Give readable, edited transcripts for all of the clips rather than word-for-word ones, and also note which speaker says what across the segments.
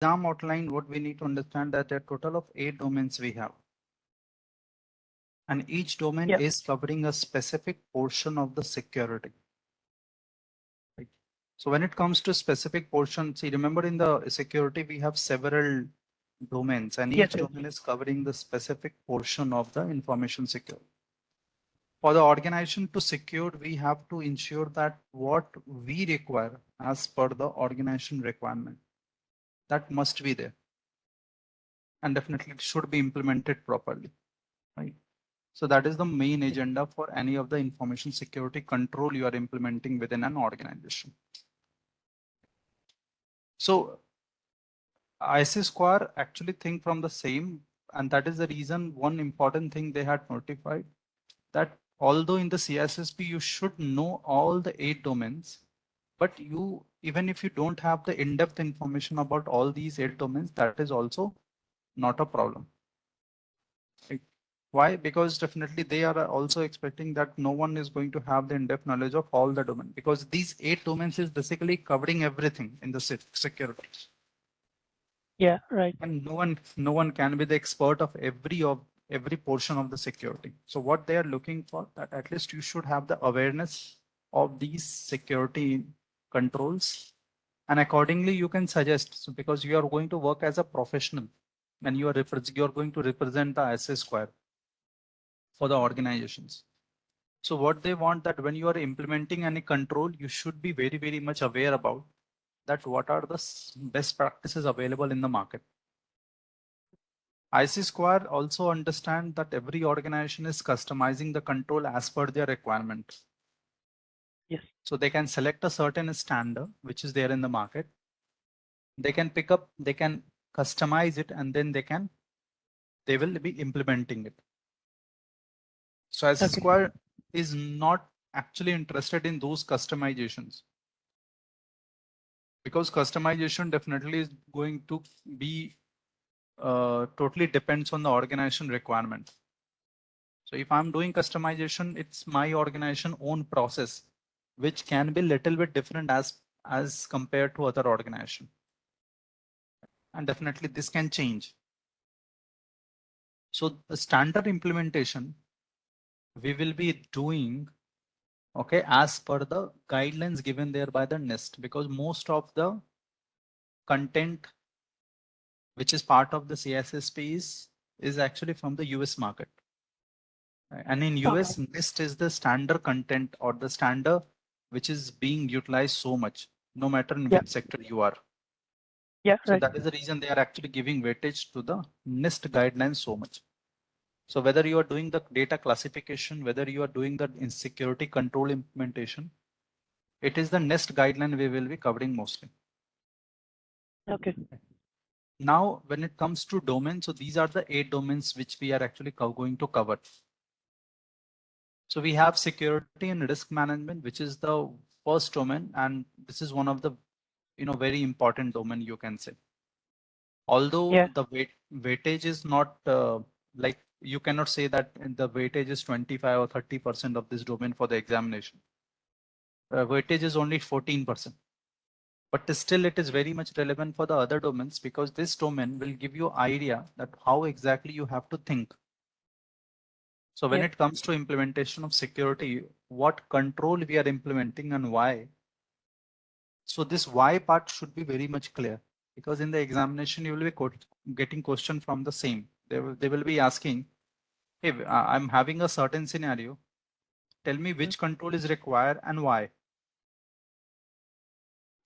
Speaker 1: exam outline, what we need to understand that a total of 8 domains we have. And each domain
Speaker 2: Yeah.
Speaker 1: is covering a specific portion of the security. Right? So when it comes to specific portion, see, remember in the security, we have several domains and each
Speaker 2: Yes.
Speaker 1: domain is covering the specific portion of the information security. For the organization to secure, we have to ensure that what we require as per the organization requirement, that must be there. And definitely it should be implemented properly, right? So that is the main agenda for any of the information security control you are implementing within an organization. So CISSP actually think from the same, and that is the reason one important thing they had notified that although in the CISSP you should know all the 8 domains, but you, even if you don't have the in-depth information about all these 8 domains, that is also not a problem. Right? Why? Because definitely they are also expecting that no one is going to have the in-depth knowledge of all the domain, because these 8 domains is basically covering everything in the security.
Speaker 2: Yeah, right.
Speaker 1: And no one can be the expert of every portion of the security. So what they are looking for, that at least you should have the awareness of these security controls, and accordingly you can suggest. So because you are going to work as a professional and you are going to represent the CISSP for the organizations. So what they want, that when you are implementing any control, you should be very much aware about that what are the best practices available in the market. CISSP also understand that every organization is customizing the control as per their requirement.
Speaker 2: Yes.
Speaker 1: So they can select a certain standard which is there in the market. They can pick up, they can customize it, and then they will be implementing it. So
Speaker 2: Okay.
Speaker 1: CISSP is not actually interested in those customizations, because customization definitely is going to be totally depends on the organization requirement. So if I'm doing customization, it's my organization own process, which can be little bit different as compared to other organization. And definitely this can change. So the standard implementation we will be doing, okay, as per the guidelines given there by the NIST, because most of the content which is part of the CISSP is actually from the US market. And in US,
Speaker 2: Okay.
Speaker 1: NIST is the standard content or the standard which is being utilized so much, no matter in
Speaker 2: Yeah.
Speaker 1: which sector you are.
Speaker 2: Yeah,
Speaker 1: So
Speaker 2: right.
Speaker 1: that is the reason they are actually giving weightage to the NIST guidelines so much. So whether you are doing the data classification, whether you are doing the insecurity control implementation, it is the NIST guideline we will be covering mostly.
Speaker 2: Okay.
Speaker 1: Now, when it comes to domain, so these are the 8 domains which we are actually going to cover. So we have security and risk management, which is the first domain, and this is one of the very important domain, you can say. Although
Speaker 2: Yeah.
Speaker 1: the weightage is not like, you cannot say that the weightage is 25 or 30% of this domain for the examination. Weightage is only 14%. But still it is very much relevant for the other domains, because this domain will give you idea that how exactly you have to think. So when
Speaker 2: Yeah.
Speaker 1: it comes to implementation of security, what control we are implementing and why. So this why part should be very much clear, because in the examination you will be getting question from the same. They will be asking, hey, I'm having a certain scenario. Tell me
Speaker 2: Mhm.
Speaker 1: which control is required and why.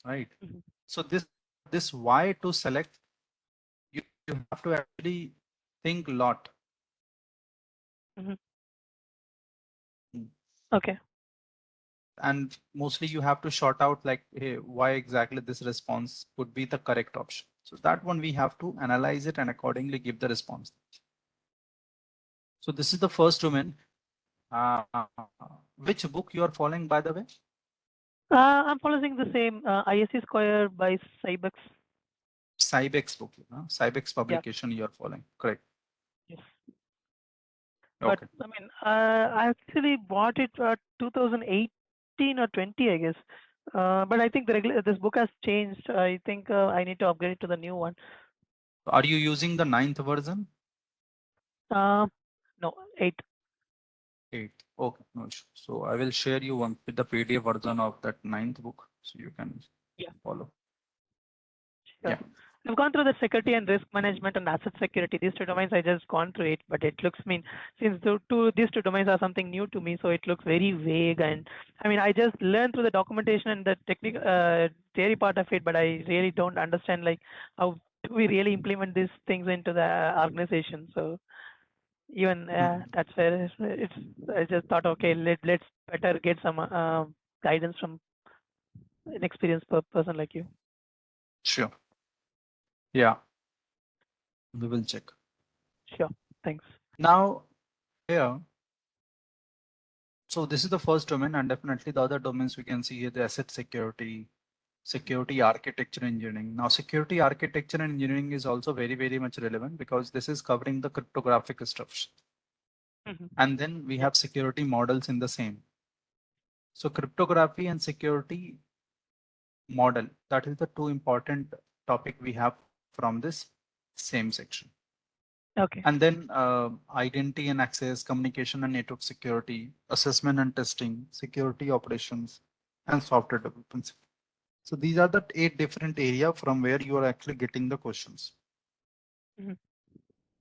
Speaker 1: Right.
Speaker 2: Mhm.
Speaker 1: So this why to select, you have to actually think a lot.
Speaker 2: Mhm.
Speaker 1: Mm.
Speaker 2: Okay.
Speaker 1: And mostly you have to sort out like, hey, why exactly this response could be the correct option. So that one we have to analyze it and accordingly give the response. So this is the first domain. Uh, which book you are following, by the way?
Speaker 2: I'm following the same ISC Square by Cybex.
Speaker 1: Cybex book, Cybex
Speaker 2: Yeah.
Speaker 1: publication you are following, correct?
Speaker 2: Yes. But
Speaker 1: Okay.
Speaker 2: I mean, I actually bought it 2018 or 20, I guess. But I think this book has changed. I think I need to upgrade it to the new one.
Speaker 1: Are you using the 9th version?
Speaker 2: No, 8.
Speaker 1: 8. Okay, no issue. So I will share you one with the PDF version of that 9th book, so you can follow.
Speaker 2: Sure.
Speaker 1: Yeah.
Speaker 2: I've gone through the security and risk management and asset security. These two domains, I just gone through it, but it looks, since these two domains are something new to me, so it looks very vague. And I just learned through the documentation and the technical theory part of it, but I really don't understand like how do we really implement these things into the organization. So even that's where it's. I just thought, okay, let's better get some guidance from an experienced person like you.
Speaker 1: Sure. Yeah. We will check.
Speaker 2: Sure. Thanks.
Speaker 1: Now, here, so this is the first domain, and definitely the other domains we can see here, the asset security, security architecture engineering. Now, security architecture and engineering is also very, very much relevant because this is covering the cryptographic stuff. And then we have security models in the same. So cryptography and security model, that is the two important topic we have from this same section.
Speaker 2: Okay.
Speaker 1: And then identity and access, communication and network security, assessment and testing, security operations, and software development. So these are the 8 different areas from where you are actually getting the questions.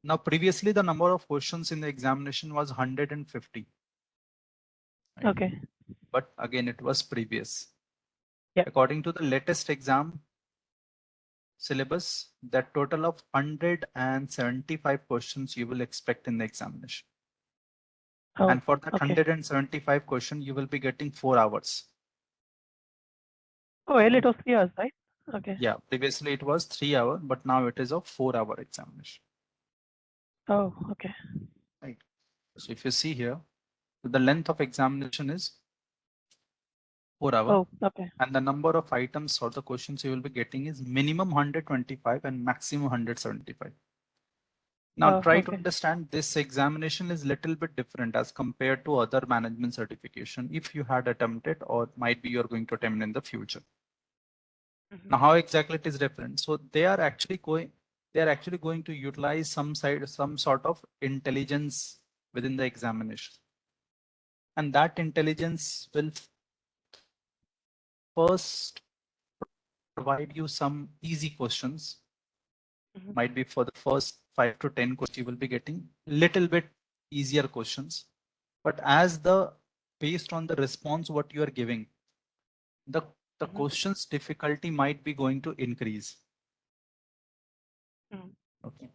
Speaker 1: Now, previously, the number of questions in the examination was 150. Right?
Speaker 2: Okay.
Speaker 1: But again, it was previous.
Speaker 2: Yeah.
Speaker 1: According to the latest exam syllabus, that total of 175 questions you will expect in the examination.
Speaker 2: Oh,
Speaker 1: and for that
Speaker 2: okay.
Speaker 1: 175 question, you will be getting 4 hours.
Speaker 2: Oh, earlier it was 3 hours, right? Okay.
Speaker 1: Yeah, previously it was 3 hours, but now it is a 4-hour examination.
Speaker 2: Oh, okay.
Speaker 1: Right. So if you see here, the length of examination is 4 hours.
Speaker 2: Oh, okay.
Speaker 1: And the number of items or the questions you will be getting is minimum 125 and maximum 175. Now try to understand this examination is little bit different as compared to other management certification if you had attempted or might be you're going to attempt in the future. Now how exactly it is different? So they are actually going to utilize some sort of intelligence within the examination. And that intelligence will first provide you some easy questions. Might be for the first 5 to 10 questions, you will be getting little bit easier questions. But based on the response what you are giving, the questions difficulty might be going to increase. Okay.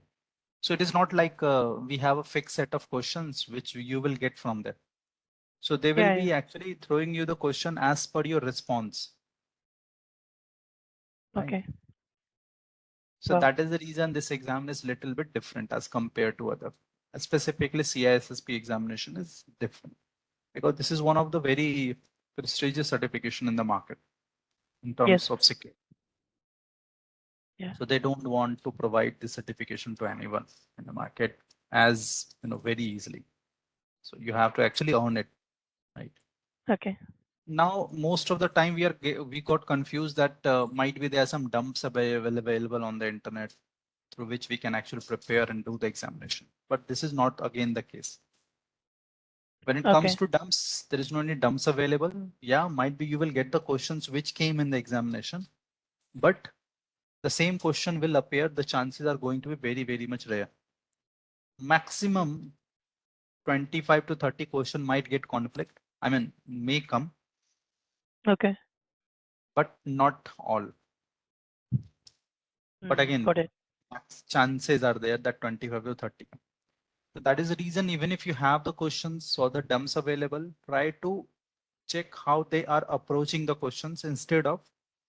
Speaker 1: So it is not like we have a fixed set of questions which you will get from there. So they will be actually throwing you the question as per your response. Right?
Speaker 2: Okay.
Speaker 1: So that is the reason this exam is little bit different as compared to other. Specifically CISSP examination is different because this is one of the very prestigious certification in the market in terms of security.
Speaker 2: Yeah.
Speaker 1: So they don't want to provide this certification to anyone in the market as very easily. So you have to actually earn it, right?
Speaker 2: Okay.
Speaker 1: Now, most of the time we got confused that might be there are some dumps available on the internet through which we can actually prepare and do the examination. But this is not again the case. When it comes to dumps, there is no any dumps available. Yeah, might be you will get the questions which came in the examination, but the same question will appear. The chances are going to be very, very much rare. Maximum 25 to 30 question might get conflict. I mean, may come.
Speaker 2: Okay.
Speaker 1: But not all. But again, chances are there that 25 to 30. So that is the reason, even if you have the questions or the dumps available, try to check how they are approaching the questions instead of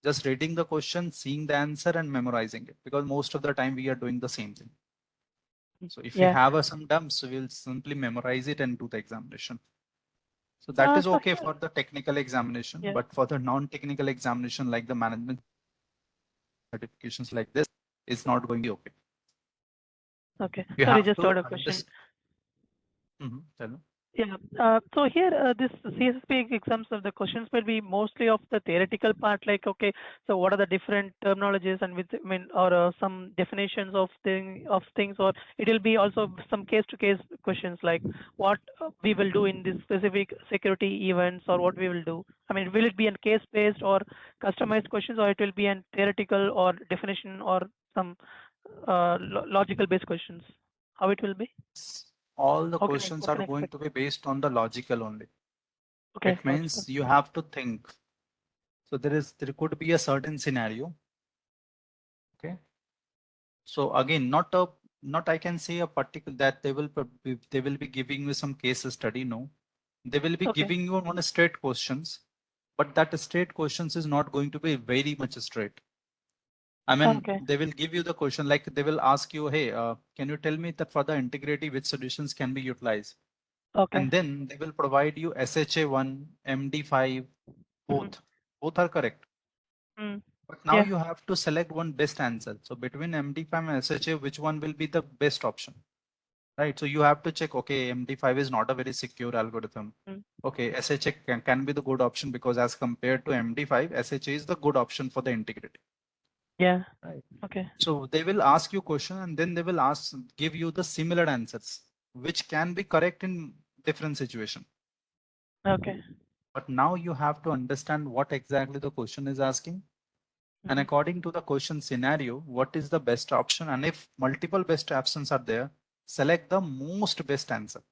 Speaker 1: just reading the question, seeing the answer and memorizing it, because most of the time we are doing the same thing. So if you have some dumps, we'll simply memorize it and do the examination. So that is okay for the technical examination, but for the non-technical examination like the management certifications like this is not going to be okay.
Speaker 2: Okay.
Speaker 1: You
Speaker 2: Sorry,
Speaker 1: have
Speaker 2: just
Speaker 1: to
Speaker 2: got a question.
Speaker 1: tell me.
Speaker 2: Yeah. So here, this CSSP exams, the questions will be mostly of the theoretical part. Like, okay, so what are the different terminologies and with, I mean, or some definitions of things, or it will be also some case-to-case questions, like what we will do in this specific security events, or what we will do. I mean, will it be a case-based or customized questions, or it will be a theoretical or definition or some logical-based questions? How it will be?
Speaker 1: All the
Speaker 2: How
Speaker 1: questions are
Speaker 2: can I
Speaker 1: going
Speaker 2: expect?
Speaker 1: to be based on the logical only.
Speaker 2: Okay,
Speaker 1: It
Speaker 2: logical.
Speaker 1: means you have to think. So there could be a certain scenario. Okay. So again, not I can say a particular that they will be giving you some case study. No, they will be
Speaker 2: Okay.
Speaker 1: giving you one straight questions, but that straight questions is not going to be very much straight. I mean,
Speaker 2: Okay.
Speaker 1: they will give you the question like they will ask you, hey, can you tell me that for the integrity, which solutions can be utilized?
Speaker 2: Okay.
Speaker 1: And then they will provide you SHA1, MD5,
Speaker 2: Mm-hmm.
Speaker 1: both are correct.
Speaker 2: Mm.
Speaker 1: But now
Speaker 2: Yeah.
Speaker 1: you have to select one best answer. So between MD5 and SHA, which one will be the best option? Right. So you have to check, okay, MD5 is not a very secure algorithm.
Speaker 2: Mm.
Speaker 1: Okay, SHA can be the good option because as compared to MD5, SHA is the good option for the integrity.
Speaker 2: Yeah.
Speaker 1: Right.
Speaker 2: Okay.
Speaker 1: So they will ask you question and then they will give you the similar answers, which can be correct in different situation.
Speaker 2: Okay.
Speaker 1: But now you have to understand what exactly the question is asking. And
Speaker 2: Mm-hmm.
Speaker 1: according to the question scenario, what is the best option? And if multiple best options are there, select the most best answer.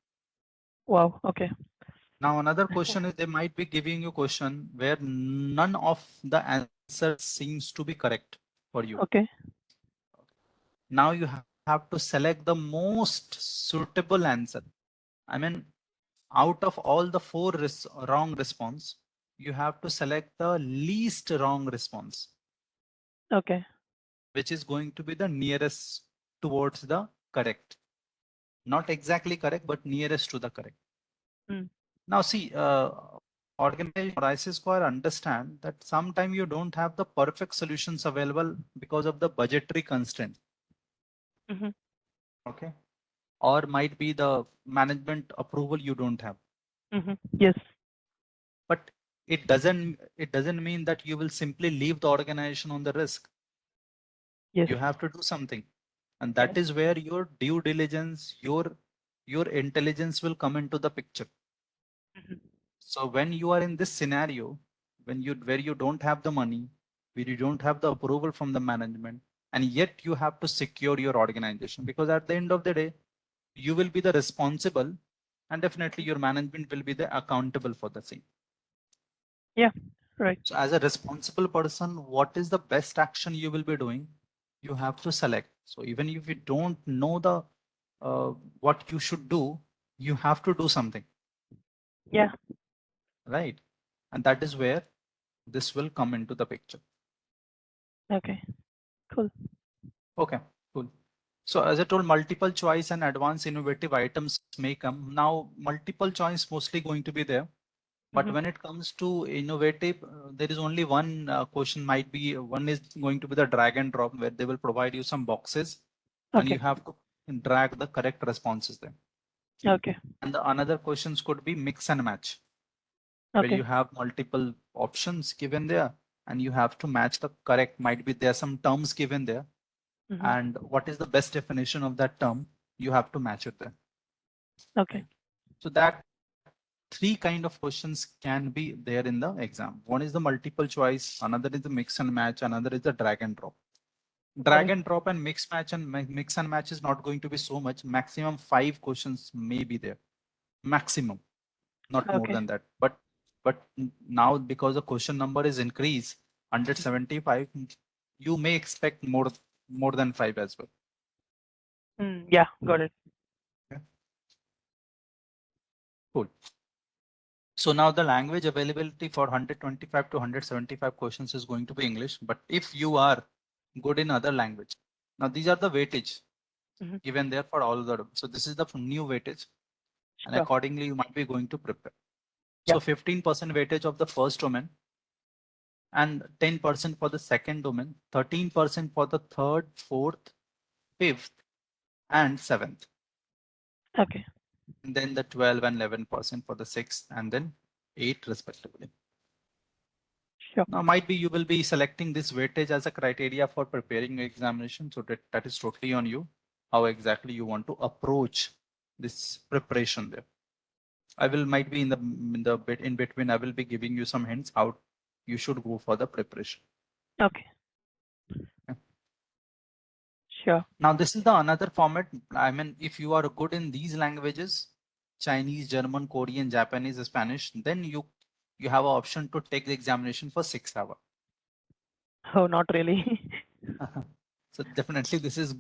Speaker 2: Wow. Okay.
Speaker 1: Now, another question is they might be giving you question where none of the answers seems to be correct for you.
Speaker 2: Okay.
Speaker 1: Now you have to select the most suitable answer. I mean, out of all the four wrong response, you have to select the least wrong response,
Speaker 2: Okay.
Speaker 1: which is going to be the nearest towards the correct. Not exactly correct, but nearest to the correct.
Speaker 2: Mm.
Speaker 1: Now see, organization or ISIS Square understand that sometimes you don't have the perfect solutions available because of the budgetary constraint.
Speaker 2: Mm-hmm.
Speaker 1: Okay. Or might be the management approval you don't have.
Speaker 2: Mm-hmm. Yes.
Speaker 1: But it doesn't mean that you will simply leave the organization on the risk.
Speaker 2: Yes.
Speaker 1: You have to do something. And
Speaker 2: Yes.
Speaker 1: that is where your due diligence, your intelligence will come into the picture.
Speaker 2: Mm-hmm.
Speaker 1: So when you are in this scenario, where you don't have the money, where you don't have the approval from the management, and yet you have to secure your organization, because at the end of the day, you will be the responsible, and definitely your management will be the accountable for the same.
Speaker 2: Yeah. Right.
Speaker 1: So as a responsible person, what is the best action you will be doing? You have to select. So even if you don't know the what you should do, you have to do something,
Speaker 2: Yeah.
Speaker 1: right? And that is where this will come into the picture.
Speaker 2: Okay. Cool.
Speaker 1: Okay, cool. So as I told, multiple choice and advanced innovative items may come. Now, multiple choice mostly going to be there. But
Speaker 2: Mm-hmm.
Speaker 1: when it comes to innovative, there is only one question might be, one is going to be the drag and drop, where they will provide you some boxes and you
Speaker 2: Okay.
Speaker 1: have to drag the correct responses there.
Speaker 2: Okay.
Speaker 1: And the another questions could be mix and match, where
Speaker 2: Okay.
Speaker 1: you have multiple options given there and you have to match the correct, might be there some terms given there,
Speaker 2: Mm-hmm.
Speaker 1: and what is the best definition of that term, you have to match it there.
Speaker 2: Okay.
Speaker 1: Right? So that three kind of questions can be there in the exam. One is the multiple choice, another is the mix and match, another is the drag and drop.
Speaker 2: Got
Speaker 1: Drag
Speaker 2: it.
Speaker 1: and drop and mix and match is not going to be so much. Maximum 5 questions may be there, maximum, not more
Speaker 2: Okay.
Speaker 1: than that. But now because the question number is increased 175, you may expect more than 5 as well.
Speaker 2: Mm. Yeah. Got it.
Speaker 1: Okay, cool. So now the language availability for 125 to 175 questions is going to be English. But if you are good in other language, now these are the weightage
Speaker 2: Mm-hmm.
Speaker 1: given there for all the. So this is the new weightage, and
Speaker 2: Sure.
Speaker 1: accordingly you might be going to prepare.
Speaker 2: Yeah.
Speaker 1: So 15% weightage of the first domain, and 10% for the second domain, 13% for the third, fourth, fifth, and seventh.
Speaker 2: Okay.
Speaker 1: and then the 12 and 11% for the 6th, and then 8 respectively.
Speaker 2: Sure.
Speaker 1: Now might be you will be selecting this weightage as a criteria for preparing your examination. So that is totally on you, how exactly you want to approach this preparation there. I will might be in the bit in between, I will be giving you some hints how you should go for the preparation.
Speaker 2: Okay. Sure.
Speaker 1: Now this is the another format. I mean, if you are good in these languages, Chinese, German, Korean, Japanese, Spanish, then you have an option to take the examination for 6 hours.
Speaker 2: Oh, not really.
Speaker 1: So definitely this is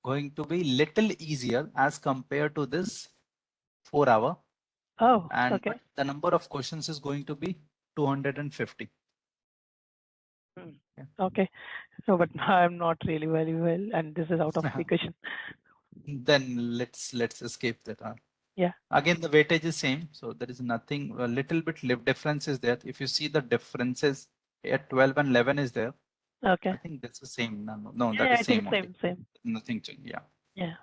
Speaker 1: going to be little easier as compared to this 4 hour.
Speaker 2: Oh,
Speaker 1: And
Speaker 2: okay.
Speaker 1: the number of questions is going to be 250. Yeah.
Speaker 2: Okay. No, but I'm not really very well, and this is out of the question.
Speaker 1: Then let's escape that.
Speaker 2: Yeah.
Speaker 1: Again, the weightage is same, so there is nothing. A little bit difference is there. If you see the differences at 12 and 11 is there.
Speaker 2: Okay.
Speaker 1: I think that's the same. No, that
Speaker 2: Yeah,
Speaker 1: is
Speaker 2: I think
Speaker 1: same only.
Speaker 2: same.
Speaker 1: Nothing changed. Yeah.
Speaker 2: Yeah.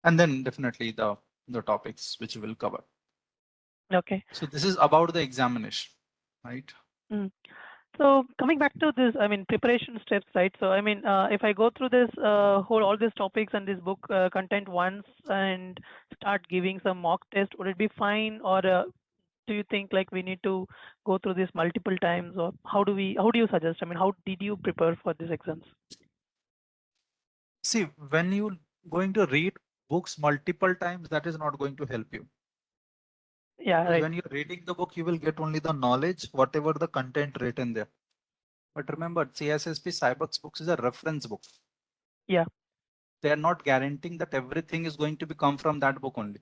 Speaker 1: And then definitely the topics which we will cover.
Speaker 2: Okay.
Speaker 1: So this is about the examination, right?
Speaker 2: So coming back to this, I mean, preparation steps, right? So, I mean, if I go through this all these topics and this book content once and start giving some mock test, would it be fine? Or do you think like we need to go through this multiple times, or how do you suggest? I mean, how did you prepare for these exams?
Speaker 1: See, when you going to read books multiple times, that is not going to help you.
Speaker 2: Yeah,
Speaker 1: Because
Speaker 2: right.
Speaker 1: when you're reading the book, you will get only the knowledge, whatever the content written there. But remember, CISSP Cybersecurity books is a reference book.
Speaker 2: Yeah.
Speaker 1: They are not guaranteeing that everything is going to be come from that book only.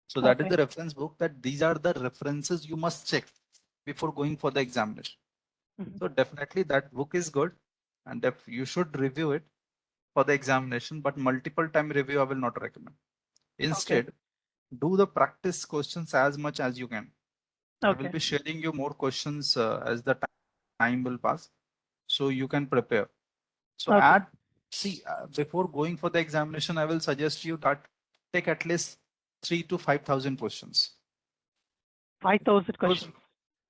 Speaker 1: So that is
Speaker 2: Okay.
Speaker 1: the reference book, that these are the references you must check before going for the examination. So definitely that book is good, and if you should review it for the examination, but multiple time review I will not recommend. Instead, do the practice questions as much as you can. I will
Speaker 2: Okay.
Speaker 1: be sharing you more questions as the time will pass, so you can prepare. So
Speaker 2: Okay.
Speaker 1: before going for the examination, I will suggest you that take at least 3 to 5,000 questions.
Speaker 2: 5,000
Speaker 1: Because
Speaker 2: questions.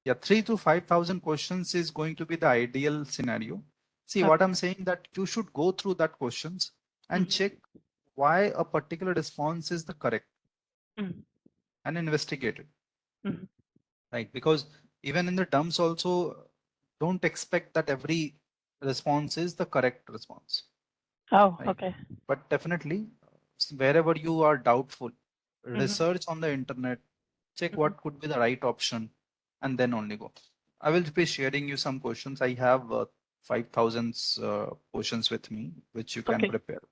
Speaker 1: yeah, 3 to 5,000 questions is going to be the ideal scenario. See what
Speaker 2: Okay.
Speaker 1: I'm saying, that you should go through that questions and check why a particular response is the correct and investigate it. Right? Because even in the dumps also, don't expect that every response is the correct response.
Speaker 2: Oh,
Speaker 1: Right?
Speaker 2: okay.
Speaker 1: But definitely, wherever you are doubtful, research on the internet, check what could be the right option, and then only go. I will be sharing you some questions. I have 5,000 questions with me, which you can
Speaker 2: Okay.
Speaker 1: prepare.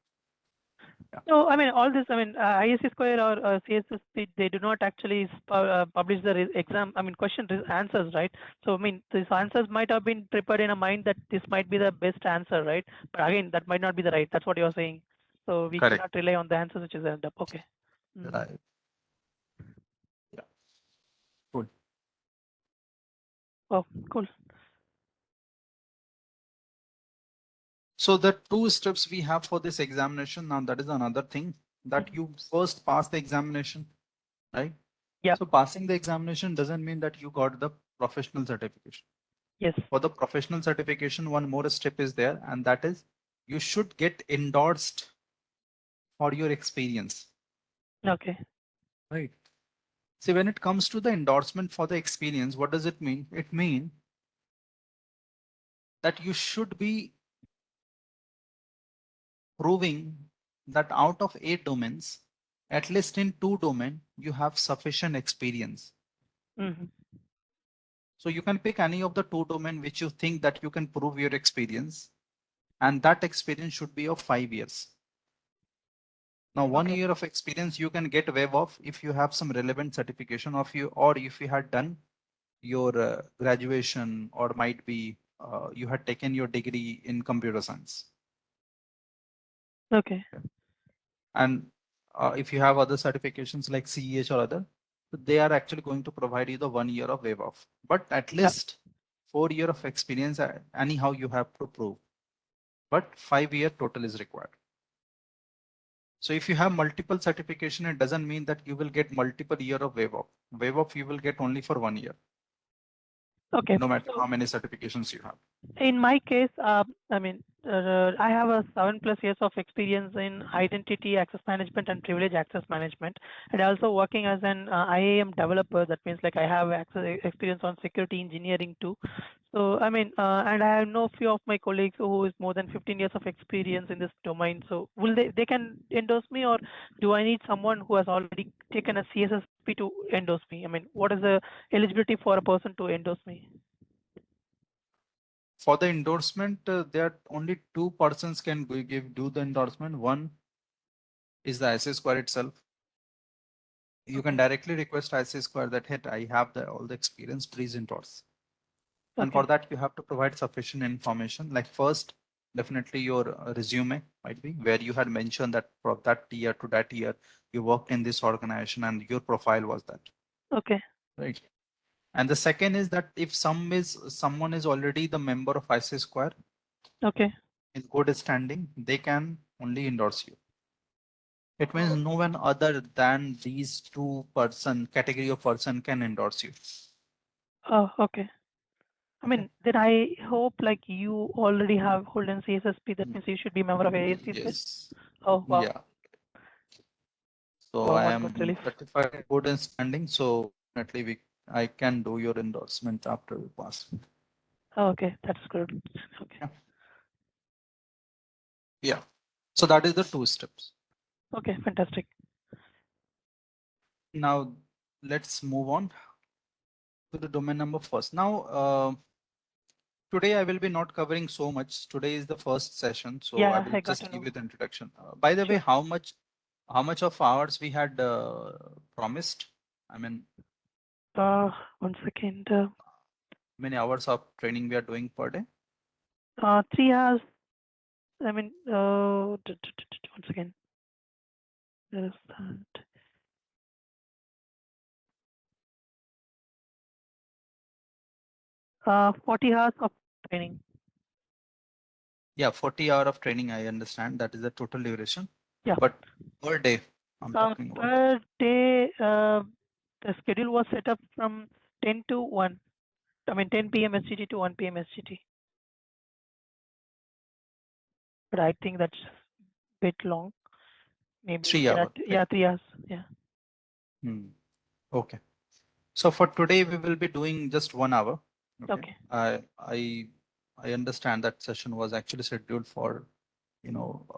Speaker 1: Yeah.
Speaker 2: So, I mean, all this, I mean, ISC Square or CSSP, they do not actually publish the exam, I mean, answers, right? So, I mean, these answers might have been prepared in a mind that this might be the best answer, right? But again, that might not be the right. That's what you're saying. So, we
Speaker 1: Correct.
Speaker 2: cannot rely on the answers which is end up. Okay.
Speaker 1: Right. Yeah. Good.
Speaker 2: Oh, cool.
Speaker 1: So the 2 steps we have for this examination, now that is another thing, that you first pass the examination, right?
Speaker 2: Yeah.
Speaker 1: So passing the examination doesn't mean that you got the professional certification.
Speaker 2: Yes.
Speaker 1: For the professional certification, one more step is there, and that is you should get endorsed for your experience.
Speaker 2: Okay.
Speaker 1: Right. See, when it comes to the endorsement for the experience, what does it mean? It means that you should be proving that out of 8 domains, at least in 2 domain, you have sufficient experience. So you can pick any of the 2 domain which you think that you can prove your experience, and that experience should be of 5 years. Now, 1 year of experience you can get waive off if you have some relevant certification of you, or if you had done your graduation, or might be you had taken your degree in computer science.
Speaker 2: Okay.
Speaker 1: And if you have other certifications like CEH or other, they are actually going to provide you the 1 year of waive off. But at
Speaker 2: Yeah.
Speaker 1: least 4 year of experience, anyhow you have to prove. But 5 year total is required. So if you have multiple certification, it doesn't mean that you will get multiple year of waive off. Waive off you will get only for 1 year.
Speaker 2: Okay.
Speaker 1: No matter how many certifications you have.
Speaker 2: In my case, I mean, I have a 7+ years of experience in identity access management and privilege access management, and also working as an IAM developer. That means like I have experience on security engineering too. So I mean, and I know few of my colleagues who is more than 15 years of experience in this domain. So will they can endorse me, or do I need someone who has already taken a CSSP to endorse me? I mean, what is the eligibility for a person to endorse me?
Speaker 1: For the endorsement, there are only two persons can do the endorsement. One is the ISSP itself. You can
Speaker 2: Okay.
Speaker 1: directly request ISSP that, hey, I have all the experience, please endorse. And
Speaker 2: Okay.
Speaker 1: for that, you have to provide sufficient information. Like first, definitely your resume might be where you had mentioned that from that year to that year, you worked in this organization and your profile was that.
Speaker 2: Okay.
Speaker 1: Right. And the second is that if someone is already the member of ISSP
Speaker 2: Okay.
Speaker 1: in good standing, they can only endorse you. It means
Speaker 2: Oh,
Speaker 1: no one other than these two category of person can endorse you.
Speaker 2: oh, okay. I
Speaker 1: Okay.
Speaker 2: mean, then I hope like you already have hold in CSSP. That means you should be member of ASC, right?
Speaker 1: Yes.
Speaker 2: Oh, wow.
Speaker 1: Yeah. So
Speaker 2: Wow,
Speaker 1: I
Speaker 2: one good
Speaker 1: am
Speaker 2: relief.
Speaker 1: certified good in standing. So definitely I can do your endorsement after you pass.
Speaker 2: Oh, okay, that's good. Okay.
Speaker 1: Yeah. Yeah. So that is the 2 steps.
Speaker 2: Okay, fantastic.
Speaker 1: Now let's move on to the domain number first. Now, today I will be not covering so much. Today is the first session, so I
Speaker 2: Yeah,
Speaker 1: will
Speaker 2: I got to
Speaker 1: just give
Speaker 2: know.
Speaker 1: you the introduction. By the way,
Speaker 2: Sure.
Speaker 1: how much of hours we had promised? I mean,
Speaker 2: One second.
Speaker 1: how many hours of training we are doing per day?
Speaker 2: 3 hours. I mean, one second. There is that. 40 hours of training.
Speaker 1: Yeah, 40 hour of training. I understand that is the total duration,
Speaker 2: Yeah.
Speaker 1: but per day I'm talking about.
Speaker 2: Per day, the schedule was set up from 10 to 1. I mean, 10 p.m. SGT to 1 p.m. SGT. But I think that's a bit long. Maybe we
Speaker 1: 3
Speaker 2: can add,
Speaker 1: hour, right?
Speaker 2: yeah, 3 hours. Yeah.
Speaker 1: Hmm. Okay. So for today we will be doing just 1 hour. Okay.
Speaker 2: Okay.
Speaker 1: I understand that session was actually scheduled for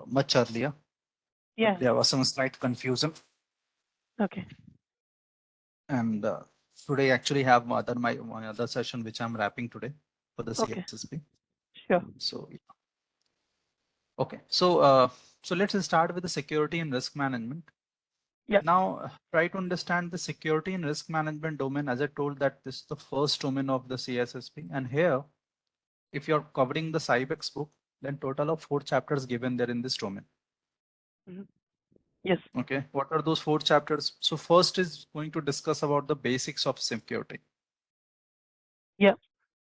Speaker 1: much earlier, but
Speaker 2: Yeah.
Speaker 1: there was some slight confusion.
Speaker 2: Okay.
Speaker 1: And today actually have my other session which I'm wrapping today for the
Speaker 2: Okay.
Speaker 1: CISSP.
Speaker 2: Sure.
Speaker 1: So yeah. Okay. So let's start with the security and risk management.
Speaker 2: Yeah.
Speaker 1: Now try to understand the security and risk management domain. As I told that this is the first domain of the CISSP, and here if you're covering the Cybex book, then total of 4 chapters given there in this domain.
Speaker 2: Mhm. Yes.
Speaker 1: Okay, what are those 4 chapters? So first is going to discuss about the basics of security.
Speaker 2: Yeah.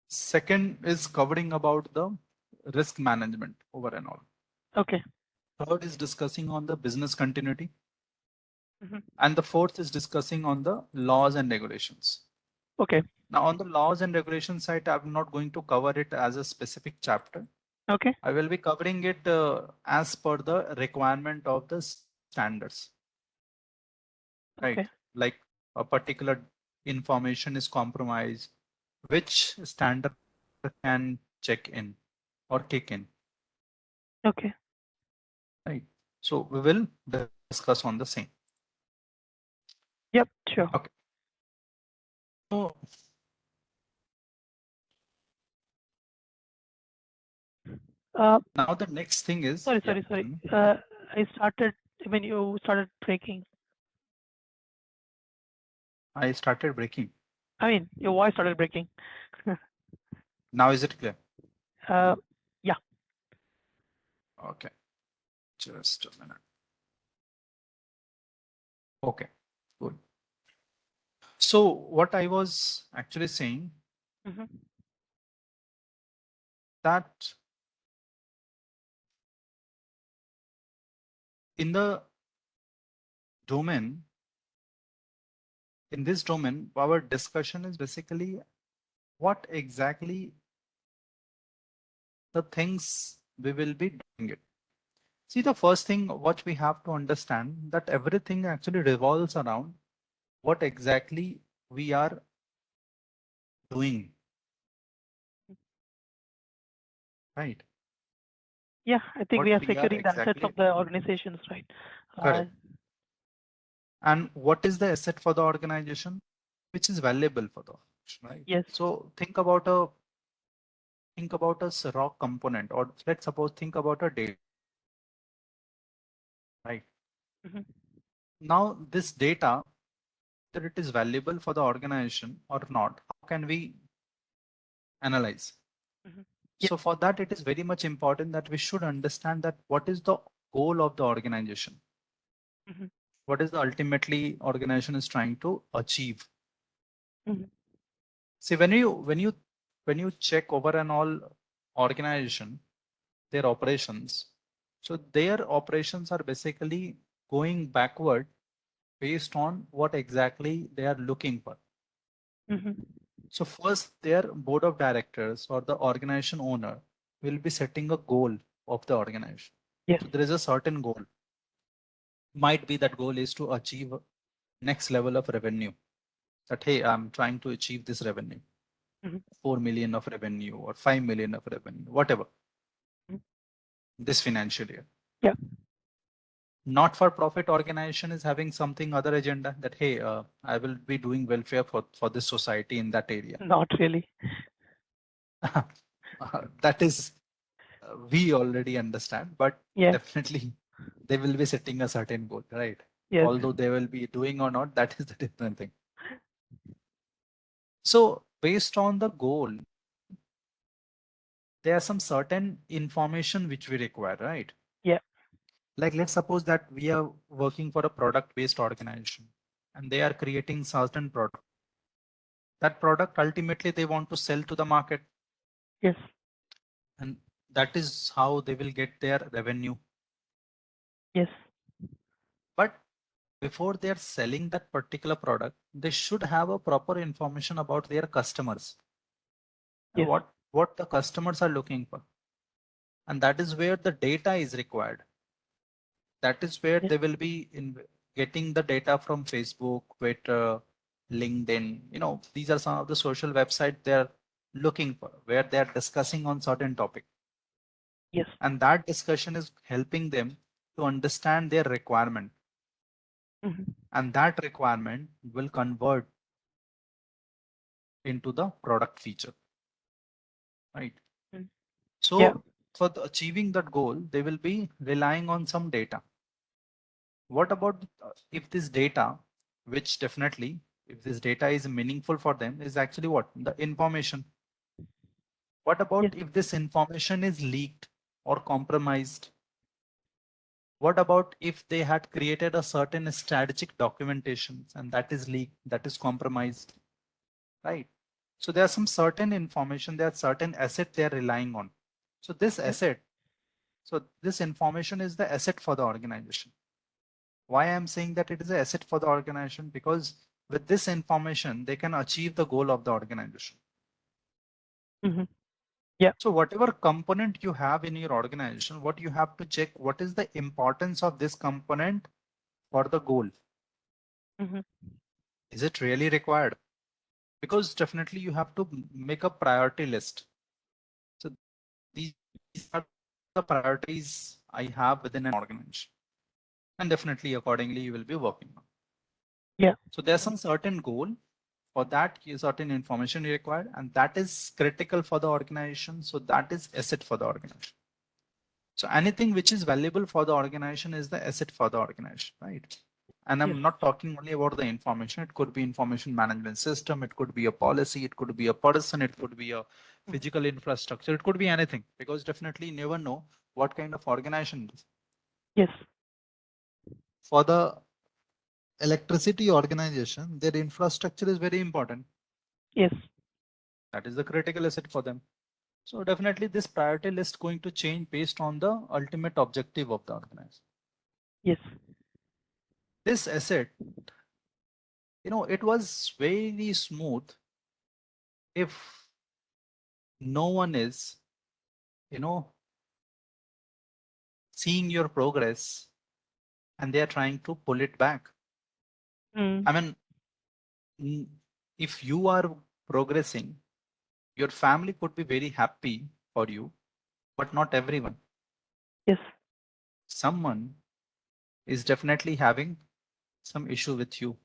Speaker 1: Second is covering about the risk management over and all.
Speaker 2: Okay.
Speaker 1: Third is discussing on the business continuity.
Speaker 2: Hmm.
Speaker 1: And the fourth is discussing on the laws and regulations.
Speaker 2: Okay.
Speaker 1: Now on the laws and regulations side, I'm not going to cover it as a specific chapter.
Speaker 2: Okay.
Speaker 1: I will be covering it as per the requirement of the standards, right?
Speaker 2: Okay.
Speaker 1: Like a particular information is compromised, which standard can check in or kick in,
Speaker 2: Okay.
Speaker 1: right? So we will discuss on the same.
Speaker 2: Yep. Sure.
Speaker 1: Okay. So
Speaker 2: Uh,
Speaker 1: now the next thing is,
Speaker 2: sorry.
Speaker 1: yeah,
Speaker 2: Sorry.
Speaker 1: tell
Speaker 2: Sorry.
Speaker 1: me.
Speaker 2: I started when you started breaking.
Speaker 1: I started breaking.
Speaker 2: I mean, your voice started breaking.
Speaker 1: Now is it clear?
Speaker 2: uh, yeah.
Speaker 1: Okay, just a minute. Okay, good. So what I was actually saying
Speaker 2: Hmm.
Speaker 1: that in the domain, in this domain, our discussion is basically what exactly the things we will be doing it. See, the first thing what we have to understand that everything actually revolves around what exactly we are doing, right?
Speaker 2: Yeah, I think
Speaker 1: What
Speaker 2: we are
Speaker 1: we are
Speaker 2: securing the assets
Speaker 1: exactly
Speaker 2: of the organizations, right? Uh,
Speaker 1: correct. And what is the asset for the organization, which is valuable for the organization, right?
Speaker 2: yes.
Speaker 1: So think about a raw component, or let's suppose think about a data, right?
Speaker 2: Mhm.
Speaker 1: Now this data, whether it is valuable for the organization or not, how can we analyze?
Speaker 2: Mhm. Yeah.
Speaker 1: So for that, it is very much important that we should understand that what is the goal of the organization,
Speaker 2: Mhm.
Speaker 1: what is the ultimately organization is trying to achieve.
Speaker 2: Mhm.
Speaker 1: See, when you check over an all organization, their operations, so their operations are basically going backward based on what exactly they are looking for.
Speaker 2: Mhm.
Speaker 1: So first, their board of directors or the organization owner will be setting a goal of the organization.
Speaker 2: Yes.
Speaker 1: So there is a certain goal. Might be that goal is to achieve next level of revenue. That hey, I'm trying to achieve this revenue,
Speaker 2: Mhm.
Speaker 1: 4 million of revenue or 5 million of revenue, whatever,
Speaker 2: Mhm.
Speaker 1: this financial year.
Speaker 2: Yeah.
Speaker 1: Not for profit organization is having something other agenda that hey, I will be doing welfare for this society in that area.
Speaker 2: Not really.
Speaker 1: That is we already understand, but
Speaker 2: Yeah.
Speaker 1: definitely they will be setting a certain goal, right?
Speaker 2: Yes.
Speaker 1: Although they will be doing or not, that is the different thing. So based on the goal, there are some certain information which we require, right?
Speaker 2: Yeah.
Speaker 1: Like let's suppose that we are working for a product based organization and they are creating certain product. That product ultimately they want to sell to the market,
Speaker 2: Yes.
Speaker 1: and that is how they will get their revenue.
Speaker 2: Yes.
Speaker 1: But before they are selling that particular product, they should have a proper information about their customers and
Speaker 2: Yes.
Speaker 1: what the customers are looking for. And that is where the data is required. That is where
Speaker 2: Yes.
Speaker 1: they will be in getting the data from Facebook, Twitter, LinkedIn. These are some of the social websites they're looking for, where they're discussing on certain topic.
Speaker 2: Yes.
Speaker 1: And that discussion is helping them to understand their requirement.
Speaker 2: Mhm.
Speaker 1: And that requirement will convert into the product feature, right?
Speaker 2: Mm. Yeah.
Speaker 1: So for achieving that goal, they will be relying on some data. What about if this data, which definitely, if this data is meaningful for them, is actually what? The information. What
Speaker 2: Yes.
Speaker 1: about if this information is leaked or compromised? What about if they had created a certain strategic documentation and that is leaked, that is compromised, right? So there are some certain information, there are certain asset they are relying on. So this
Speaker 2: Yeah.
Speaker 1: asset, so this information is the asset for the organization. Why I'm saying that it is an asset for the organization? Because with this information, they can achieve the goal of the organization.
Speaker 2: Mhm. Yeah.
Speaker 1: So whatever component you have in your organization, what you have to check, what is the importance of this component for the goal?
Speaker 2: Mhm.
Speaker 1: Is it really required? Because definitely you have to make a priority list. So these are the priorities I have within an organization. And definitely accordingly you will be working on.
Speaker 2: Yeah.
Speaker 1: So there's some certain goal. For that, certain information required, and that is critical for the organization. So that is asset for the organization. So anything which is valuable for the organization is the asset for the organization, right? And
Speaker 2: Yes.
Speaker 1: I'm not talking only about the information. It could be information management system. It could be a policy. It could be a person. It could be a
Speaker 2: Mhm.
Speaker 1: physical infrastructure. It could be anything, because definitely you never know what kind of organization it is.
Speaker 2: Yes.
Speaker 1: For the electricity organization, their infrastructure is very important.
Speaker 2: Yes.
Speaker 1: That is the critical asset for them. So definitely this priority list going to change based on the ultimate objective of the organization.
Speaker 2: Yes.
Speaker 1: this asset, it was very smooth if no one is, seeing your progress and they are trying to pull it back.
Speaker 2: Mm.
Speaker 1: I mean, if you are progressing, your family could be very happy for you, but not everyone.
Speaker 2: Yes.
Speaker 1: Someone is definitely having some issue with you.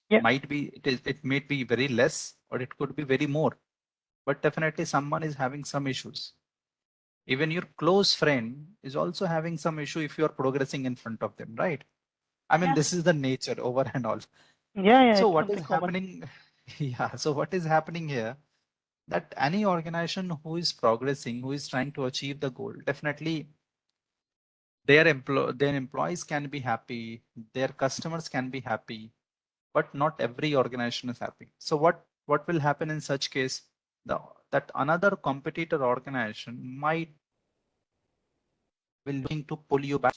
Speaker 2: Yeah.
Speaker 1: Might be it may be very less or it could be very more, but definitely someone is having some issues. Even your close friend is also having some issue if you are progressing in front of them, right? I mean,
Speaker 2: Yeah.
Speaker 1: this is the nature over and all.
Speaker 2: Yeah. Yeah.
Speaker 1: So
Speaker 2: It's
Speaker 1: what is
Speaker 2: something common.
Speaker 1: happening? Yeah. So what is happening here? That any organization who is progressing, who is trying to achieve the goal, definitely their employees can be happy, their customers can be happy, but not every organization is happy. So what will happen in such case? That another competitor organization might will looking to pull you back,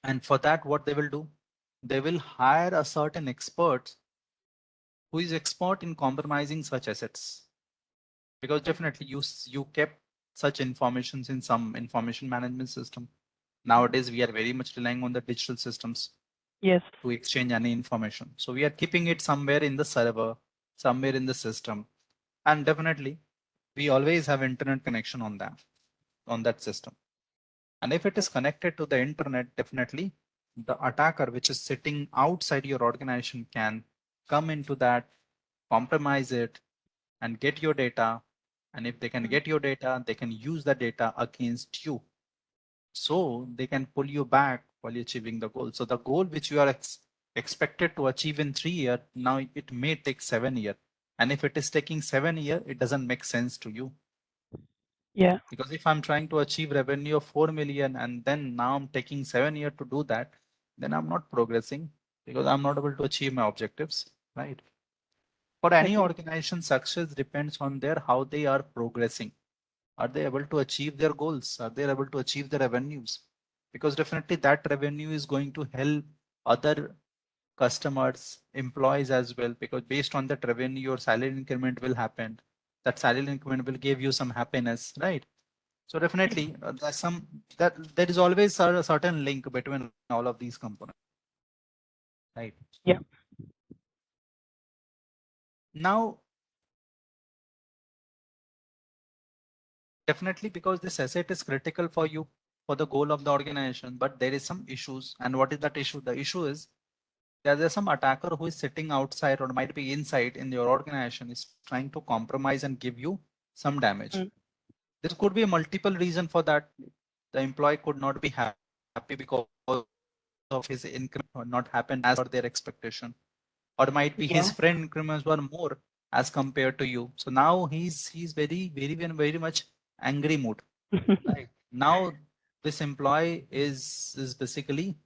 Speaker 1: and for that, what they will do? They will hire a certain expert who is expert in compromising such assets, because definitely you kept such informations in some information management system. Nowadays, we are very much relying on the digital systems
Speaker 2: Yes.
Speaker 1: to exchange any information. So we are keeping it somewhere in the server, somewhere in the system. And definitely we always have internet connection on that system. And if it is connected to the internet, definitely the attacker, which is sitting outside your organization, can come into that, compromise it, and get your data. And if they can
Speaker 2: Mm.
Speaker 1: get your data, they can use the data against you. So they can pull you back while achieving the goal. So the goal which you are expected to achieve in 3 years, now it may take 7 years. And if it is taking 7 years, it doesn't make sense to you.
Speaker 2: Yeah.
Speaker 1: Because if I'm trying to achieve revenue of 4 million and then now I'm taking 7 years to do that, then I'm not progressing because I'm not able to achieve my objectives, right? For any
Speaker 2: Agree.
Speaker 1: organization, success depends on their how they are progressing. Are they able to achieve their goals? Are they able to achieve the revenues? Because definitely that revenue is going to help other customers, employees as well, because based on that revenue, your salary increment will happen. That salary increment will give you some happiness, right? So
Speaker 2: Yes.
Speaker 1: definitely there's some that there is always a certain link between all of these components, right?
Speaker 2: Yeah.
Speaker 1: Now, definitely because this asset is critical for you for the goal of the organization, but there is some issues. And what is that issue? The issue is there's some attacker who is sitting outside or might be inside in your organization is trying to compromise and give you some damage.
Speaker 2: Mm.
Speaker 1: There could be multiple reason for that. The employee could not be happy because of his increment or not happen as per their expectation, or might be his
Speaker 2: Yeah.
Speaker 1: friend increments were more as compared to you. So now he's very much angry mood. Right now, this employee is basically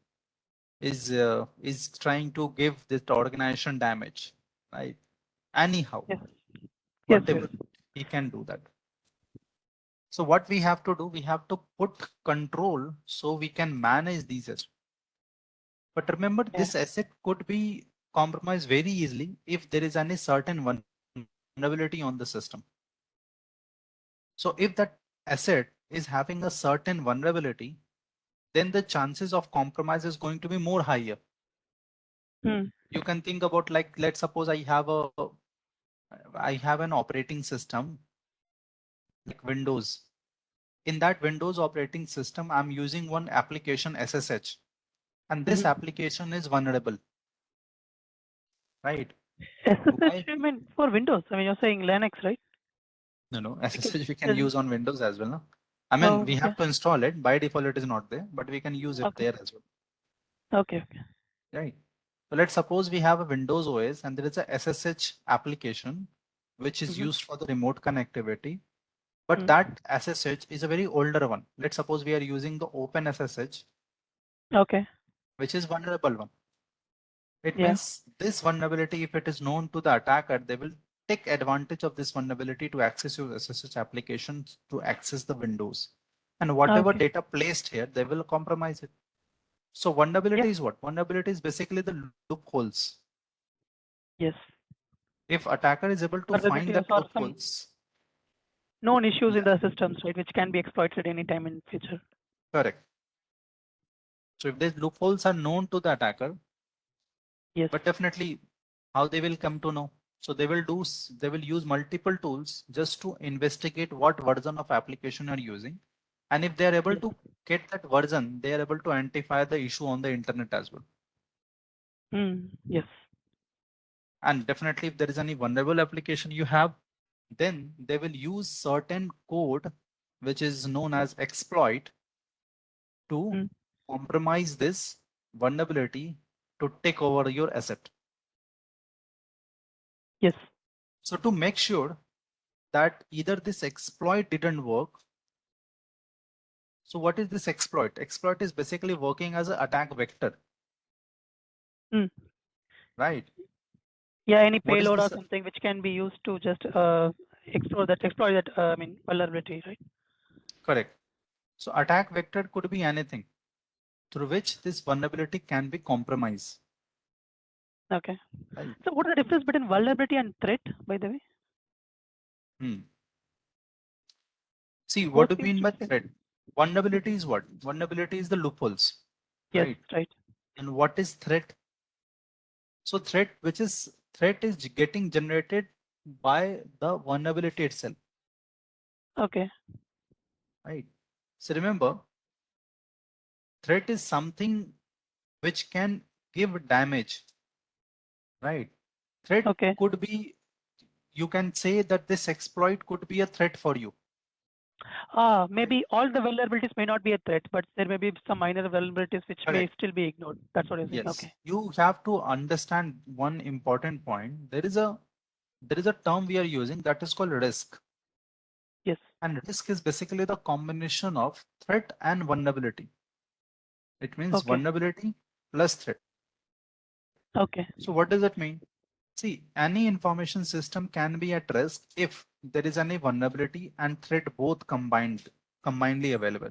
Speaker 1: is trying to give this organization damage, right? Anyhow,
Speaker 2: Yes. Yes. Yes.
Speaker 1: whatever he can do that. So what we have to do, we have to put control so we can manage these assets. But remember,
Speaker 2: Yeah.
Speaker 1: this asset could be compromised very easily if there is any certain vulnerability on the system. So if that asset is having a certain vulnerability, then the chances of compromise is going to be more higher.
Speaker 2: Mm.
Speaker 1: You can think about, like, let's suppose I have an operating system like Windows. In that Windows operating system, I'm using one application SSH, and this
Speaker 2: Mm-hmm.
Speaker 1: application is vulnerable, right?
Speaker 2: SSH,
Speaker 1: Why?
Speaker 2: you mean for Windows? I mean, you're saying Linux, right?
Speaker 1: No,
Speaker 2: Because
Speaker 1: SSH we can
Speaker 2: there's.
Speaker 1: use on Windows as well. No? I mean,
Speaker 2: Oh,
Speaker 1: we
Speaker 2: okay.
Speaker 1: have to install it. By default, it is not there, but we can use it
Speaker 2: Okay.
Speaker 1: there as well,
Speaker 2: Okay. Okay.
Speaker 1: right? So let's suppose we have a Windows OS and there is a SSH application which is
Speaker 2: Mm-hmm.
Speaker 1: used for the remote connectivity. But
Speaker 2: Mm.
Speaker 1: that SSH is a very older one. Let's suppose we are using the Open SSH,
Speaker 2: Okay.
Speaker 1: which is vulnerable one. It
Speaker 2: Yeah.
Speaker 1: means this vulnerability, if it is known to the attacker, they will take advantage of this vulnerability to access your SSH applications to access the Windows. And whatever
Speaker 2: Okay.
Speaker 1: data placed here, they will compromise it. So vulnerability
Speaker 2: Yeah.
Speaker 1: is what? Vulnerability is basically the loopholes.
Speaker 2: Yes.
Speaker 1: If attacker is able to find
Speaker 2: Vulnerabilities
Speaker 1: that
Speaker 2: or some
Speaker 1: loopholes,
Speaker 2: known issues in
Speaker 1: yeah,
Speaker 2: the systems, right, which can be exploited anytime in future.
Speaker 1: correct. So if these loopholes are known to the attacker,
Speaker 2: Yes.
Speaker 1: but definitely how they will come to know. So they will they will use multiple tools just to investigate what version of application are using. And if they are able
Speaker 2: Yes.
Speaker 1: to get that version, they are able to identify the issue on the internet as well.
Speaker 2: Yes.
Speaker 1: And definitely if there is any vulnerable application you have, then they will use certain code, which is known as exploit, to
Speaker 2: Mm.
Speaker 1: compromise this vulnerability to take over your asset.
Speaker 2: Yes.
Speaker 1: So to make sure that either this exploit didn't work. So what is this exploit? Exploit is basically working as an attack vector,
Speaker 2: Mm.
Speaker 1: right?
Speaker 2: Yeah, any
Speaker 1: What is
Speaker 2: payload or
Speaker 1: this?
Speaker 2: something which can be used to just exploit that I mean vulnerability, right?
Speaker 1: Correct. So attack vector could be anything through which this vulnerability can be compromised.
Speaker 2: Okay.
Speaker 1: Right.
Speaker 2: So what is the difference between vulnerability and threat, by the way?
Speaker 1: Hmm. See, what
Speaker 2: Both
Speaker 1: do you
Speaker 2: seems
Speaker 1: mean
Speaker 2: to
Speaker 1: by
Speaker 2: be same.
Speaker 1: threat? Vulnerability is what? Vulnerability is the loopholes,
Speaker 2: Yes,
Speaker 1: right?
Speaker 2: right.
Speaker 1: And what is threat? So threat is getting generated by the vulnerability itself,
Speaker 2: Okay.
Speaker 1: right? So remember, threat is something which can give damage, right? Threat
Speaker 2: Okay.
Speaker 1: could be, you can say that this exploit could be a threat for you, right?
Speaker 2: Maybe all the vulnerabilities may not be a threat, but there may be some minor vulnerabilities which may
Speaker 1: Correct.
Speaker 2: still be ignored. That's what you're saying.
Speaker 1: Yes.
Speaker 2: Okay.
Speaker 1: You have to understand one important point. There is a term we are using that is called risk.
Speaker 2: Yes.
Speaker 1: And risk is basically the combination of threat and vulnerability. It means
Speaker 2: Okay.
Speaker 1: vulnerability plus threat.
Speaker 2: Okay.
Speaker 1: So what does it mean? See, any information system can be at risk if there is any vulnerability and threat both combinedly available.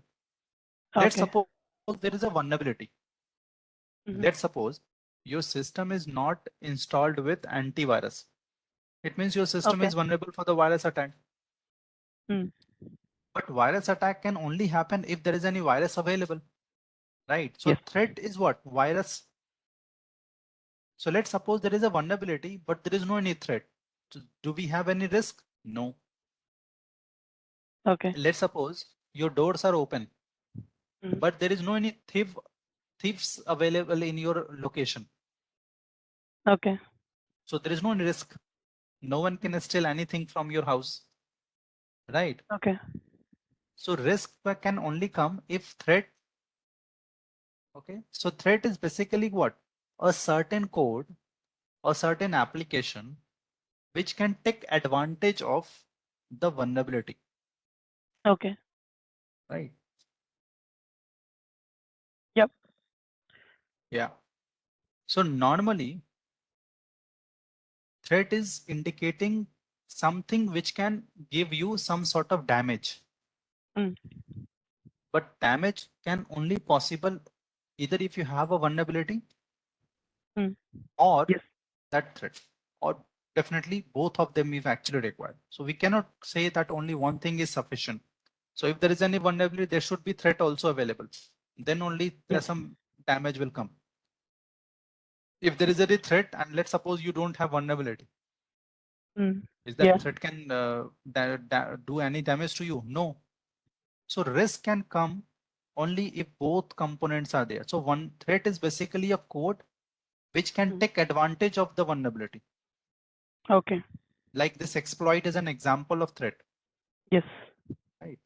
Speaker 1: Let's
Speaker 2: Okay.
Speaker 1: suppose there is a vulnerability.
Speaker 2: Mm-hmm.
Speaker 1: Let's suppose your system is not installed with antivirus. It means your system
Speaker 2: Okay.
Speaker 1: is vulnerable for the virus attack.
Speaker 2: Mm.
Speaker 1: But virus attack can only happen if there is any virus available, right? So
Speaker 2: Yes.
Speaker 1: threat is what? Virus. So let's suppose there is a vulnerability, but there is no any threat. So do we have any risk? No.
Speaker 2: Okay.
Speaker 1: Let's suppose your doors are open,
Speaker 2: Mm.
Speaker 1: but there is no any thieves available in your location.
Speaker 2: Okay.
Speaker 1: So there is no risk. No one can steal anything from your house, right?
Speaker 2: Okay.
Speaker 1: So risk can only come if threat. Okay. So threat is basically what? A certain code, a certain application, which can take advantage of the vulnerability,
Speaker 2: Okay.
Speaker 1: right?
Speaker 2: Yep.
Speaker 1: Yeah. So normally threat is indicating something which can give you some sort of damage,
Speaker 2: Mm.
Speaker 1: but damage can only possible either if you have a vulnerability
Speaker 2: Mm.
Speaker 1: or
Speaker 2: Yes.
Speaker 1: that threat, or definitely both of them is actually required. So we cannot say that only one thing is sufficient. So if there is any vulnerability, there should be threat also available. Then only
Speaker 2: Yes.
Speaker 1: there's some damage will come. If there is any threat, and let's suppose you don't have vulnerability,
Speaker 2: Mm.
Speaker 1: is that
Speaker 2: Yeah.
Speaker 1: threat can do any damage to you? No. So risk can come only if both components are there. So one threat is basically a code which can
Speaker 2: Mm.
Speaker 1: take advantage of the vulnerability.
Speaker 2: Okay.
Speaker 1: Like this exploit is an example of threat,
Speaker 2: Yes.
Speaker 1: right?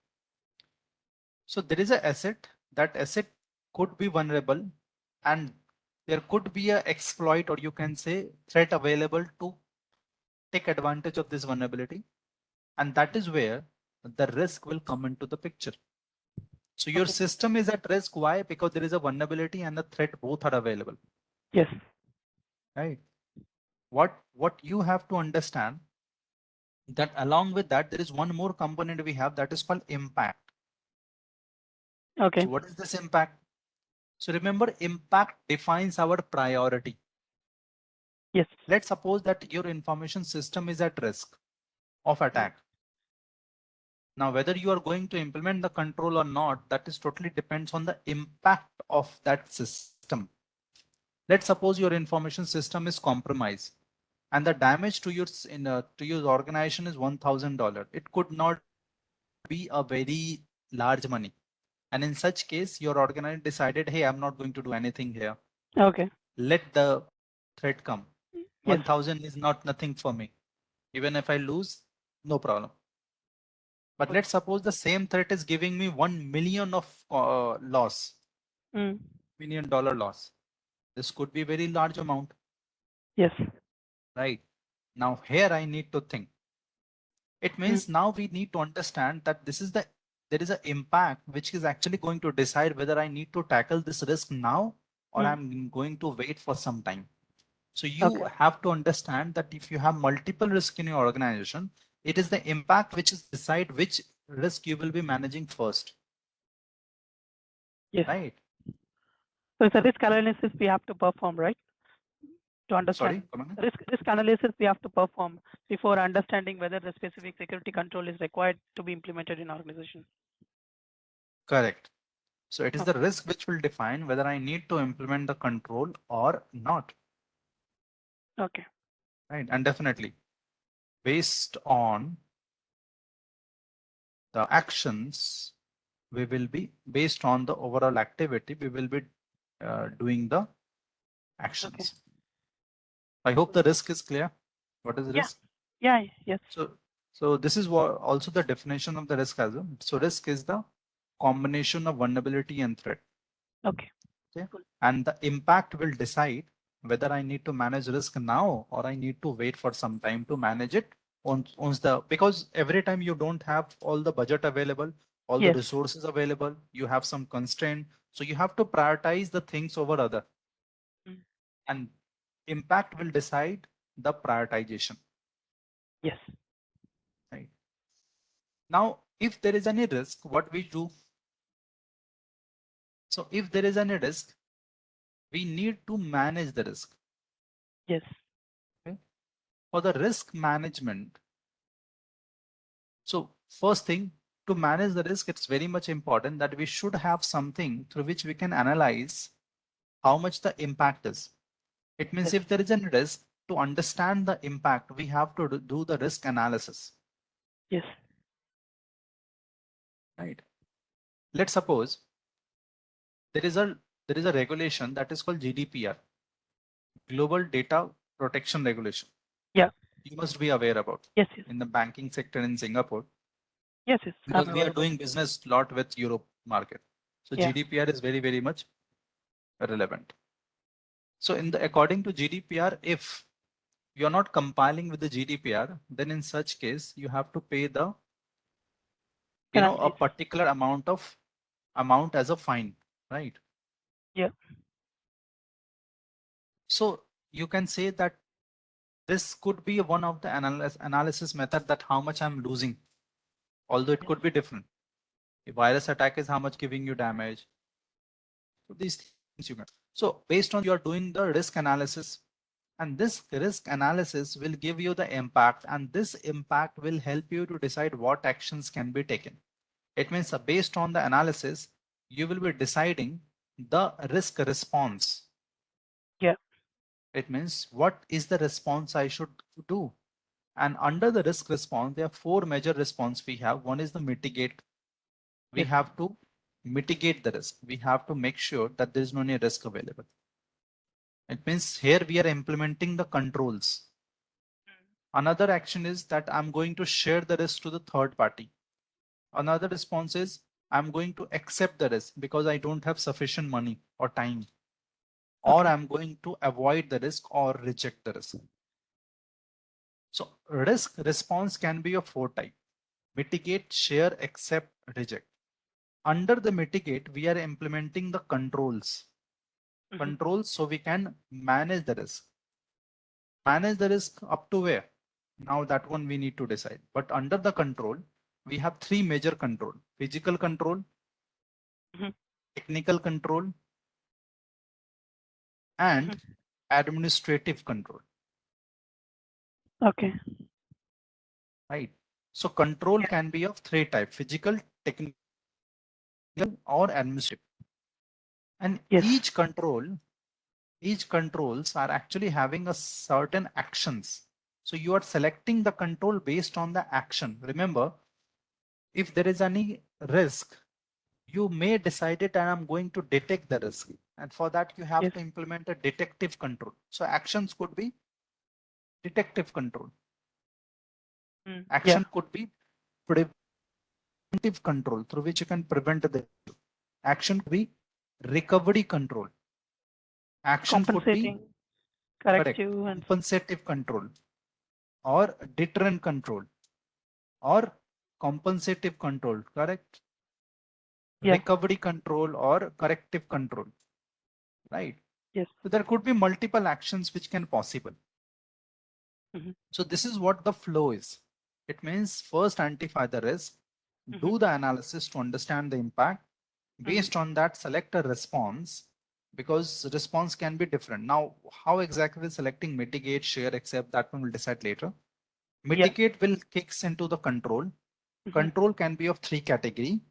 Speaker 1: So there is an asset, that asset could be vulnerable, and there could be a exploit, or you can say threat available to take advantage of this vulnerability. And that is where the risk will come into the picture. So your
Speaker 2: Okay.
Speaker 1: system is at risk. Why? Because there is a vulnerability and a threat, both are available,
Speaker 2: Yes.
Speaker 1: right? What you have to understand that along with that, there is one more component we have that is called impact.
Speaker 2: Okay.
Speaker 1: So what is this impact? So remember, impact defines our priority.
Speaker 2: Yes.
Speaker 1: Let's suppose that your information system is at risk of attack. Now, whether you are going to implement the control or not, that is totally depends on the impact of that system. Let's suppose your information system is compromised and the damage to your organization is $1,000. It could not be a very large money. And in such case, your organization decided, hey, I'm not going to do anything here.
Speaker 2: Okay.
Speaker 1: Let the threat come.
Speaker 2: Yes.
Speaker 1: 1,000 is not nothing for me. Even if I lose, no problem. But let's suppose the same threat is giving me 1 million of loss, $1 million loss. This could be a very large amount.
Speaker 2: Yes.
Speaker 1: Right. Now here I need to think. It means now we need to understand that there is an impact which is actually going to decide whether I need to tackle this risk now or I'm going to wait for some time. So you have to understand that if you have multiple risks in your organization, it is the impact which is decide which risk you will be managing first.
Speaker 2: Yes.
Speaker 1: Right.
Speaker 2: So it's a risk analysis we have to perform, right? To understand risk analysis we have to perform before understanding whether the specific security control is required to be implemented in organization.
Speaker 1: Correct. So it is the risk which will define whether I need to implement the control or not.
Speaker 2: Okay.
Speaker 1: Right. And definitely based on the actions, we will be based on the overall activity, we will be doing the actions.
Speaker 2: Okay.
Speaker 1: I hope the risk is clear. What is risk?
Speaker 2: Yeah. Yes.
Speaker 1: So this is what also the definition of the risk as well. So risk is the combination of vulnerability and threat.
Speaker 2: Okay.
Speaker 1: And the impact will decide whether I need to manage risk now or I need to wait for some time to manage it because every time you don't have all the budget available, all the resources available, you have some constraint. So you have to prioritize the things over other. And impact will decide the prioritization.
Speaker 2: Yes.
Speaker 1: Right. Now, if there is any risk, what we do? So if there is any risk, we need to manage the risk.
Speaker 2: Yes.
Speaker 1: Okay. For the risk management, so first thing, to manage the risk, it's very much important that we should have something through which we can analyze how much the impact is. It means if there is a risk, to understand the impact, we have to do the risk analysis.
Speaker 2: Yes.
Speaker 1: Right. Let's suppose there is a regulation that is called GDPR, Global Data Protection Regulation.
Speaker 2: Yeah.
Speaker 1: You must be aware about.
Speaker 2: Yes.
Speaker 1: In the banking sector in Singapore.
Speaker 2: Yes.
Speaker 1: Because we are doing business a lot with Europe market. So GDPR is very, very much relevant. So according to GDPR, if you're not compiling with the GDPR, then in such case, you have to pay the, a particular amount as a fine, right?
Speaker 2: Yeah.
Speaker 1: So you can say that this could be one of the analysis method that how much I'm losing, although it could be different. A virus attack is how much giving you damage. So these things you can. So based on you are doing the risk analysis, and this risk analysis will give you the impact, and this impact will help you to decide what actions can be taken. It means based on the analysis, you will be deciding the risk response.
Speaker 2: Yeah.
Speaker 1: It means what is the response I should do? And under the risk response, there are 4 major response we have. One is the mitigate. We have to mitigate the risk. We have to make sure that there is no any risk available. It means here we are implementing the controls. Another action is that I'm going to share the risk to the third party. Another response is I'm going to accept the risk because I don't have sufficient money or time. Or I'm going to avoid the risk or reject the risk. So risk response can be of 4 types: mitigate, share, accept, reject. Under the mitigate, we are implementing the controls. Controls so we can manage the risk. Manage the risk up to where? Now that one we need to decide. But under the control, we have 3 major control: physical control, technical control, and administrative control.
Speaker 2: Okay.
Speaker 1: Right. So control
Speaker 2: Yeah.
Speaker 1: can be of three types: physical, technical, or administrative. And
Speaker 2: Yes.
Speaker 1: each controls are actually having a certain actions. So you are selecting the control based on the action. Remember, if there is any risk, you may decide it and I'm going to detect the risk. And for that, you have
Speaker 2: Yes.
Speaker 1: to implement a detective control. So actions could be detective control.
Speaker 2: Yeah.
Speaker 1: Action could be preventive control through which you can prevent the issue. Action could be recovery control. Action could be
Speaker 2: Compensating,
Speaker 1: correct
Speaker 2: corrective, and
Speaker 1: compensative control or deterrent control or compensative control, correct?
Speaker 2: yeah.
Speaker 1: Recovery control or corrective control, right?
Speaker 2: Yes.
Speaker 1: So there could be multiple actions which can possible.
Speaker 2: Mm-hmm.
Speaker 1: So this is what the flow is. It means first identify the risk,
Speaker 2: Mm-hmm.
Speaker 1: do the analysis to understand the impact. Based on that, select a response because response can be different. Now, how exactly selecting mitigate, share, accept, that one will decide later.
Speaker 2: Yeah.
Speaker 1: Mitigate will kicks into the control.
Speaker 2: Mm-hmm.
Speaker 1: Control can be of three category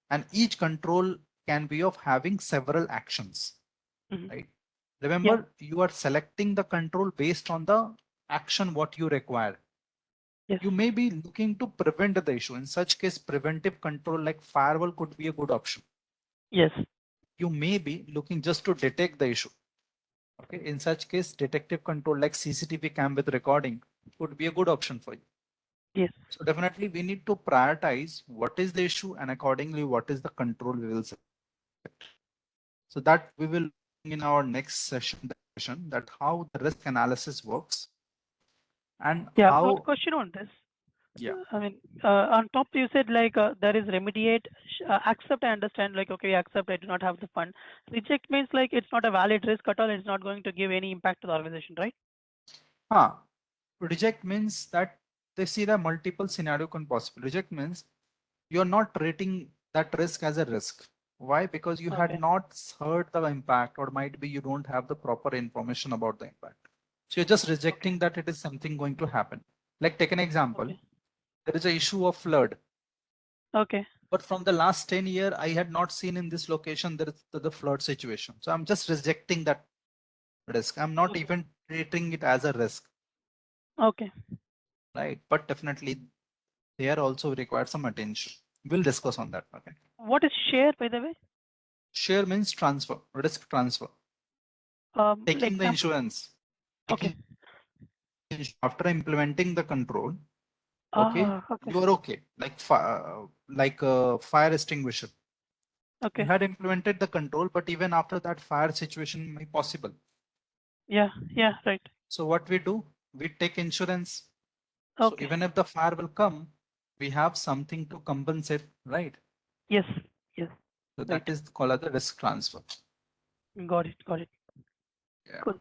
Speaker 1: and each control can be of having several actions,
Speaker 2: Mm-hmm.
Speaker 1: right?
Speaker 2: Yeah.
Speaker 1: Remember, you are selecting the control based on the action what you require.
Speaker 2: Yes.
Speaker 1: You may be looking to prevent the issue. In such case, preventive control like firewall could be a good option.
Speaker 2: Yes.
Speaker 1: You may be looking just to detect the issue. Okay, in such case, detective control like CCTV cam with recording could be a good option for you.
Speaker 2: Yes.
Speaker 1: So definitely we need to prioritize what is the issue and accordingly what is the control we will set. So that we will in our next session that how the risk analysis works and
Speaker 2: Yeah. One
Speaker 1: how,
Speaker 2: question on this.
Speaker 1: yeah.
Speaker 2: I mean, on top you said like there is remediate, accept. I understand. Like, okay, accept. I do not have the fund. Reject means like it's not a valid risk at all. It's not going to give any impact to the organization, right?
Speaker 1: Reject means that they see the multiple scenario can possible. Reject means you're not treating that risk as a risk. Why? Because you had
Speaker 2: Okay.
Speaker 1: not heard the impact or might be you don't have the proper information about the impact. So you're just
Speaker 2: Okay.
Speaker 1: rejecting that it is something going to happen. Like take an example,
Speaker 2: Okay.
Speaker 1: there is an issue of flood.
Speaker 2: Okay.
Speaker 1: But from the last 10 years, I had not seen in this location there is the flood situation. So I'm just rejecting that risk. I'm not
Speaker 2: Okay.
Speaker 1: even treating it as a risk,
Speaker 2: Okay.
Speaker 1: right? But definitely they are also require some attention. We'll discuss on that. Okay.
Speaker 2: What is share, by the way?
Speaker 1: Share means transfer, risk transfer.
Speaker 2: Like
Speaker 1: Taking the
Speaker 2: example.
Speaker 1: insurance.
Speaker 2: Okay.
Speaker 1: Taking after implementing the control, okay,
Speaker 2: Ah. Okay.
Speaker 1: you are okay. Like a fire extinguisher. You
Speaker 2: Okay.
Speaker 1: had implemented the control, but even after that fire situation may be possible.
Speaker 2: Yeah. Yeah. Right.
Speaker 1: So what we do, we take insurance. So
Speaker 2: Okay.
Speaker 1: even if the fire will come, we have something to compensate, right?
Speaker 2: Yes. Yes.
Speaker 1: So
Speaker 2: Right.
Speaker 1: that is called as the risk transfer.
Speaker 2: Got it. Got it.
Speaker 1: Yeah.
Speaker 2: Cool.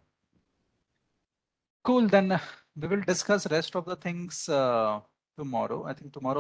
Speaker 1: Cool. Then we will discuss rest of the things tomorrow. I think tomorrow